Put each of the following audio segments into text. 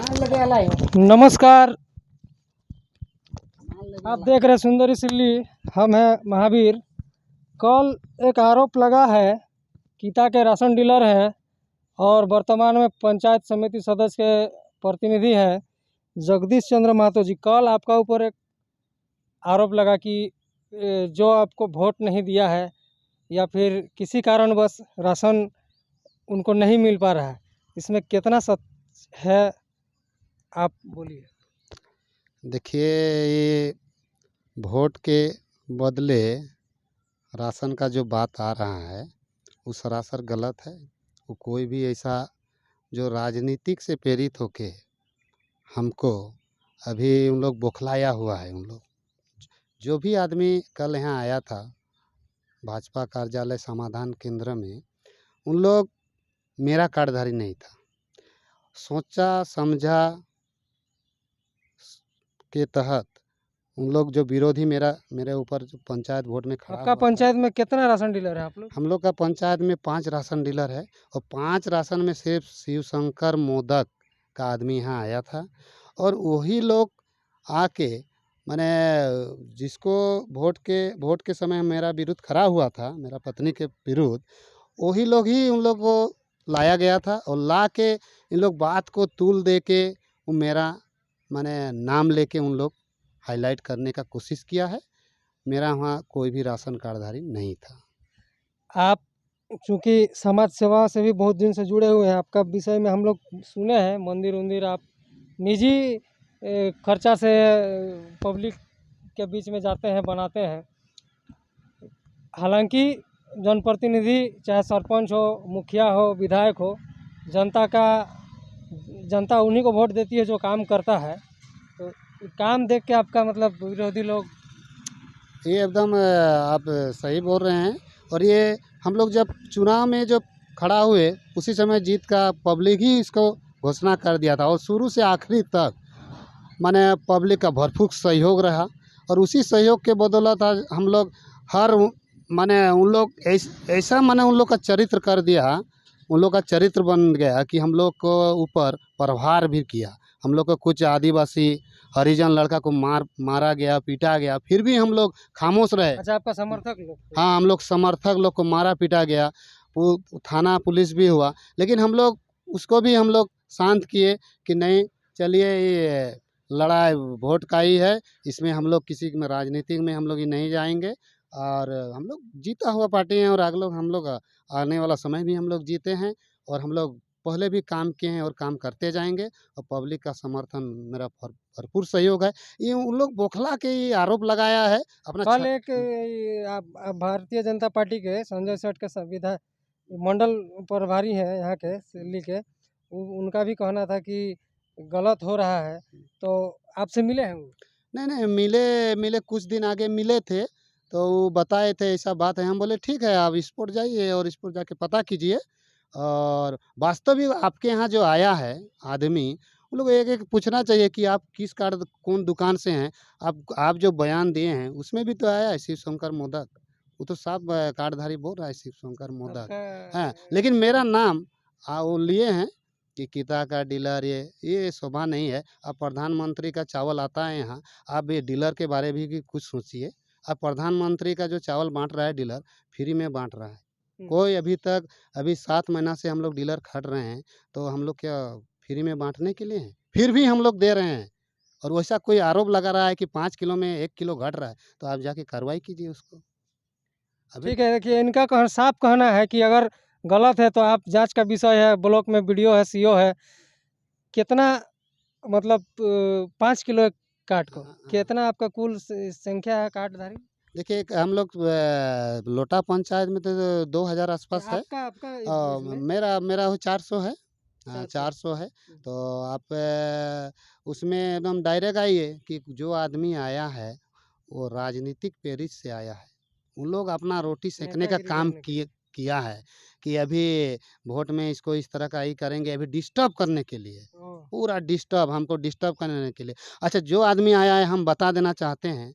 नमस्कार, आप देख रहे सुंदरी सिल्ली। हम हैं महावीर। कल एक आरोप लगा है, कीता के राशन डीलर है और वर्तमान में पंचायत समिति सदस्य के प्रतिनिधि हैं जगदीश चंद्र महतो जी। कल आपका ऊपर एक आरोप लगा कि जो आपको वोट नहीं दिया है या फिर किसी कारणवश राशन उनको नहीं मिल पा रहा है, इसमें कितना सच है, आप बोलिए। देखिए, ये वोट के बदले राशन का जो बात आ रहा है वो सरासर गलत है। वो कोई भी ऐसा जो राजनीतिक से प्रेरित होके हमको अभी उन लोग बौखलाया हुआ है। उन लोग जो भी आदमी कल यहाँ आया था भाजपा कार्यालय समाधान केंद्र में, उन लोग मेरा कार्डधारी नहीं था। सोचा समझा के तहत उन लोग जो विरोधी मेरे ऊपर जो पंचायत वोट में खड़ा आपका हुआ था। पंचायत में कितना राशन डीलर है आप लोग? हम लोग का पंचायत में 5 राशन डीलर है और 5 राशन में सिर्फ शिवशंकर मोदक का आदमी यहाँ आया था। और वही लोग आके मैंने जिसको वोट के समय मेरा विरुद्ध खड़ा हुआ था, मेरा पत्नी के विरुद्ध, वही लोग ही उन लोग को लाया गया था। और ला के इन लोग बात को तूल दे के वो मेरा मैंने नाम लेके उन लोग हाईलाइट करने का कोशिश किया है। मेरा वहाँ कोई भी राशन कार्डधारी नहीं था। आप चूँकि समाज सेवा से भी बहुत दिन से जुड़े हुए हैं, आपका विषय में हम लोग सुने हैं, मंदिर उंदिर आप निजी खर्चा से पब्लिक के बीच में जाते हैं, बनाते हैं। हालांकि जनप्रतिनिधि चाहे सरपंच हो, मुखिया हो, विधायक हो, जनता उन्हीं को वोट देती है जो काम करता है। तो काम देख के आपका मतलब विरोधी लोग, ये एकदम आप सही बोल रहे हैं। और ये हम लोग जब चुनाव में जब खड़ा हुए उसी समय जीत का पब्लिक ही इसको घोषणा कर दिया था। और शुरू से आखिरी तक माने पब्लिक का भरपूर सहयोग रहा। और उसी सहयोग के बदौलत आज हम लोग हर माने उन लोग ऐसा माने उन लोग का चरित्र कर दिया, उन लोग का चरित्र बन गया कि हम लोग को ऊपर प्रहार भी किया। हम लोग को कुछ आदिवासी हरिजन लड़का को मारा गया, पीटा गया, फिर भी हम लोग खामोश रहे। अच्छा आपका समर्थक लोग? हाँ, हम लोग समर्थक लोग को मारा पीटा गया, वो थाना पुलिस भी हुआ, लेकिन हम लोग उसको भी हम लोग शांत किए कि नहीं, चलिए ये लड़ाई वोट का ही है, इसमें हम लोग किसी में राजनीतिक में हम लोग ही नहीं जाएंगे। और हम लोग जीता हुआ पार्टी हैं और आगे लोग हम लोग आने वाला समय भी हम लोग जीते हैं। और हम लोग पहले भी काम किए हैं और काम करते जाएंगे। और पब्लिक का समर्थन मेरा भरपूर सहयोग है। ये उन लोग बौखला के ये आरोप लगाया है अपना कल एक आप भारतीय जनता पार्टी के संजय सेठ के संविधायक मंडल प्रभारी हैं यहाँ के दिल्ली के, उनका भी कहना था कि गलत हो रहा है। तो आपसे मिले हैं वो? नहीं मिले कुछ दिन आगे मिले थे, तो वो बताए थे ऐसा बात है। हम बोले ठीक है, आप इस पर जाइए और इस पर जाके पता कीजिए। और वास्तविक आपके यहाँ जो आया है आदमी, उन लोग एक एक पूछना चाहिए कि आप किस कार्ड कौन दुकान से हैं। आप जो बयान दिए हैं उसमें भी तो आया है शिव शंकर मोदक। वो तो साफ कार्डधारी बोल रहा है शिव शंकर मोदक है, लेकिन मेरा नाम वो लिए हैं कि किता का डीलर, ये शोभा नहीं है। अब प्रधानमंत्री का चावल आता है यहाँ, आप ये डीलर के बारे में भी कुछ सोचिए। अब प्रधानमंत्री का जो चावल बांट रहा है डीलर, फ्री में बांट रहा है। कोई अभी 7 महीना से हम लोग डीलर खट रहे हैं, तो हम लोग क्या फ्री में बांटने के लिए हैं? फिर भी हम लोग दे रहे हैं। और वैसा कोई आरोप लगा रहा है कि 5 किलो में 1 किलो घट रहा है, तो आप जाके कार्रवाई कीजिए उसको। अभी ठीक है, देखिए इनका साफ कहना है कि अगर गलत है तो आप जांच का विषय है, ब्लॉक में वीडियो है, सीओ है, कितना मतलब 5 किलो कार्ड को कितना आपका कुल संख्या है कार्डधारी? देखिए, हम लोग लोटा पंचायत में तो 2000 आसपास है। आपका मेरा मेरा 400 है। हाँ, 400। 400 है। तो आप उसमें एकदम डायरेक्ट आइए कि जो आदमी आया है वो राजनीतिक प्रेरित से आया है। उन लोग अपना रोटी सेकने का नेतागिरी काम करने के लिए। किया है कि अभी वोट में इसको इस तरह का ही करेंगे, अभी डिस्टर्ब करने के लिए, ओह, पूरा डिस्टर्ब, हमको डिस्टर्ब करने के लिए। अच्छा, जो आदमी आया है हम बता देना चाहते हैं,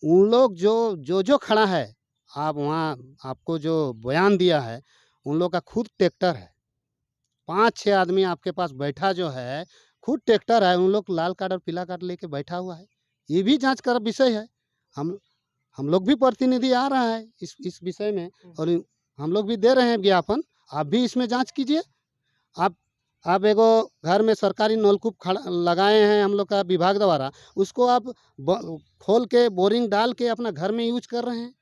उन लोग जो खड़ा है, आप वहाँ आपको जो बयान दिया है, उन लोग का खुद ट्रैक्टर है। 5-6 आदमी आपके पास बैठा जो है, खुद ट्रैक्टर है, उन लोग लाल कार्ड और पीला कार्ड लेके बैठा हुआ है। ये भी जांच का विषय है। हम लोग भी प्रतिनिधि आ रहा है इस विषय में, और हम लोग भी दे रहे हैं ज्ञापन। आप भी इसमें जांच कीजिए। आप आप एगो घर में सरकारी नलकूप खड़ा लगाए हैं हम लोग का विभाग द्वारा, उसको आप खोल के बोरिंग डाल के अपना घर में यूज कर रहे हैं,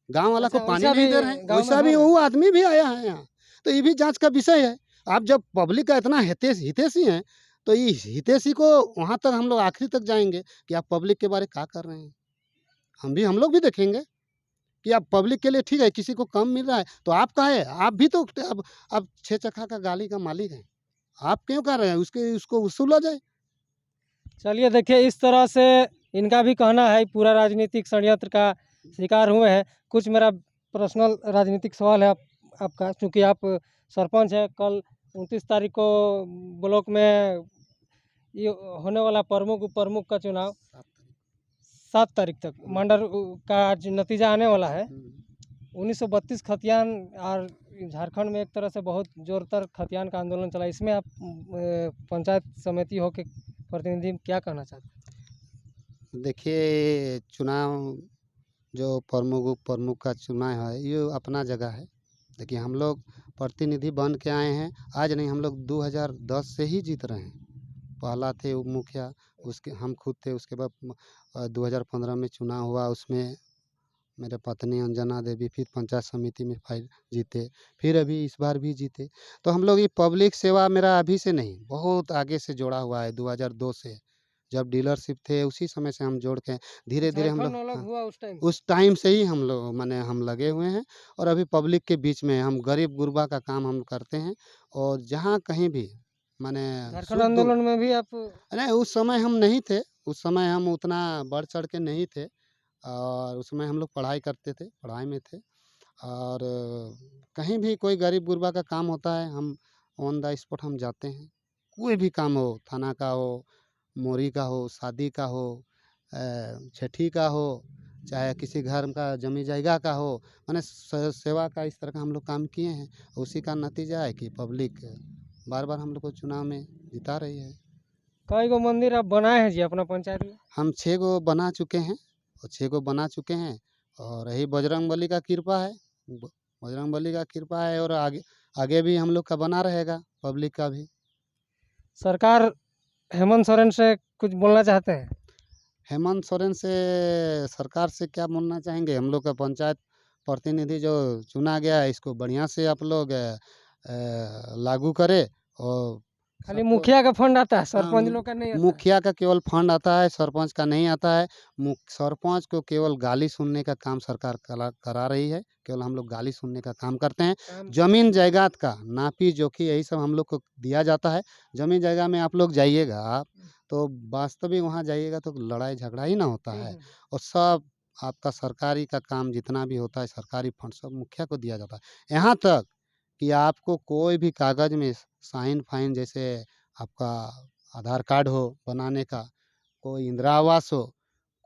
गांव वाला को अच्छा, पानी वैसा नहीं भी दे रहे हैं। गांव में वैसा हो भी रहा है। वो आदमी भी आया है यहाँ, तो ये भी जांच का विषय है। आप जब पब्लिक का इतना हितैषी हैं, तो ये हितैषी को वहाँ तक हम लोग आखिरी तक जाएंगे कि आप पब्लिक के बारे क्या कर रहे हैं। हम लोग भी देखेंगे कि आप पब्लिक के लिए ठीक है, किसी को कम मिल रहा है तो आप का है, आप भी तो अब 6 चक्का का गाड़ी का मालिक हैं, आप क्यों कर रहे हैं? उसको वसूला जाए। चलिए देखिए, इस तरह से इनका भी कहना है, पूरा राजनीतिक षड्यंत्र का शिकार हुए हैं। कुछ मेरा पर्सनल राजनीतिक सवाल है आपका, क्योंकि आप सरपंच हैं। कल 29 तारीख को ब्लॉक में ये होने वाला प्रमुख उप प्रमुख का चुनाव 7 तारीख तक मंडल का आज नतीजा आने वाला है। 1932 खतियान और झारखंड में एक तरह से बहुत जोरदार खतियान का आंदोलन चला। इसमें आप पंचायत समिति हो के प्रतिनिधि क्या कहना चाहते हैं? देखिए, चुनाव जो प्रमुख उप प्रमुख का चुनाव है, ये अपना जगह है। देखिए, हम लोग प्रतिनिधि बन के आए हैं, आज नहीं, हम लोग 2010 से ही जीत रहे हैं। पहला थे उप मुखिया, उसके हम खुद थे। उसके बाद 2015 में चुनाव हुआ, उसमें मेरे पत्नी अंजना देवी फिर पंचायत समिति में फाइल जीते, फिर अभी इस बार भी जीते। तो हम लोग ये पब्लिक सेवा मेरा अभी से नहीं, बहुत आगे से जोड़ा हुआ है। 2002 से जब डीलरशिप थे, उसी समय से हम जोड़ के धीरे धीरे हम लोग, झारखंड अलग हाँ, हुआ उस टाइम उस टाइम से ही हम लोग माने हम लगे हुए हैं। और अभी पब्लिक के बीच में हम गरीब गुरबा का काम हम करते हैं। और जहाँ कहीं भी माने झारखंड सुख दुख, आंदोलन में भी आप नहीं उस समय हम नहीं थे, उस समय हम उतना बढ़ चढ़ के नहीं थे। और उस समय हम लोग पढ़ाई करते थे, पढ़ाई में थे। और कहीं भी कोई गरीब गुरबा का काम होता है, हम ऑन द स्पॉट हम जाते हैं। कोई भी काम हो, थाना का हो, मोरी का हो, शादी का हो, छठी का हो, चाहे किसी घर का जमी जायगा का हो, माने सेवा का इस तरह का हम लोग काम किए हैं। उसी का नतीजा है कि पब्लिक बार बार हम लोग को चुनाव में जिता रही है। कई गो मंदिर आप बनाए हैं जी अपना पंचायत में? हम 6 गो बना चुके हैं, और 6 गो बना चुके हैं। और यही बजरंगबली का कृपा है, बजरंगबली का कृपा है। और आगे आगे भी हम लोग का बना रहेगा, पब्लिक का भी। सरकार हेमंत सोरेन से कुछ बोलना चाहते हैं? हेमंत सोरेन से, सरकार से क्या बोलना चाहेंगे? हम लोग का पंचायत प्रतिनिधि जो चुना गया है, इसको बढ़िया से आप लोग लागू करें। और खाली सबको, मुखिया का फंड आता है, हाँ, सरपंच लोग का नहीं आता है। मुखिया का केवल फंड आता है, सरपंच का नहीं आता है। सरपंच को केवल गाली सुनने का काम सरकार करा रही है। केवल हम लोग गाली सुनने का काम करते हैं। काम जमीन जायदाद का नापी जोखी यही सब हम लोग को दिया जाता है। जमीन जगह में आप लोग जाइएगा, आप तो वास्तविक वहाँ जाइएगा तो लड़ाई झगड़ा ही ना होता है। और सब आपका सरकारी का काम जितना भी होता है, सरकारी फंड सब मुखिया को दिया जाता है। यहाँ तक कि आपको कोई भी कागज में साइन फाइन, जैसे आपका आधार कार्ड हो बनाने का, कोई इंदिरा आवास हो,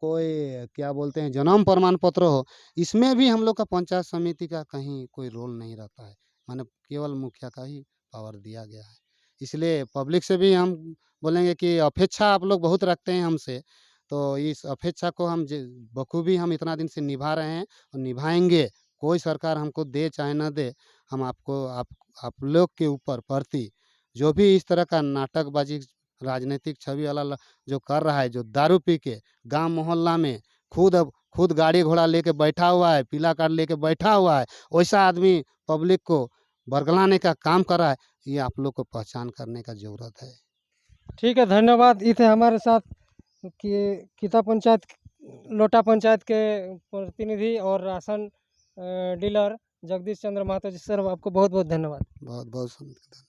कोई क्या बोलते हैं जन्म प्रमाण पत्र हो, इसमें भी हम लोग का पंचायत समिति का कहीं कोई रोल नहीं रहता है। माने केवल मुखिया का ही पावर दिया गया है। इसलिए पब्लिक से भी हम बोलेंगे कि अपेक्षा आप लोग बहुत रखते हैं हमसे, तो इस अपेक्षा को हम बखूबी हम इतना दिन से निभा रहे हैं और निभाएंगे। कोई सरकार हमको दे चाहे ना दे, हम आपको आप लोग के ऊपर प्रति जो भी इस तरह का नाटकबाजी, राजनीतिक छवि वाला जो कर रहा है, जो दारू पी के गांव मोहल्ला में खुद गाड़ी घोड़ा लेके बैठा हुआ है, पीला कार्ड लेके बैठा हुआ है, वैसा आदमी पब्लिक को बरगलाने का काम कर रहा है, ये आप लोग को पहचान करने का जरूरत है। ठीक है, धन्यवाद। ये थे हमारे साथ कि किता पंचायत, लोटा पंचायत के प्रतिनिधि और राशन डीलर जगदीश चंद्र महतो जी। सर, आपको बहुत बहुत धन्यवाद। बहुत बहुत धन्यवाद।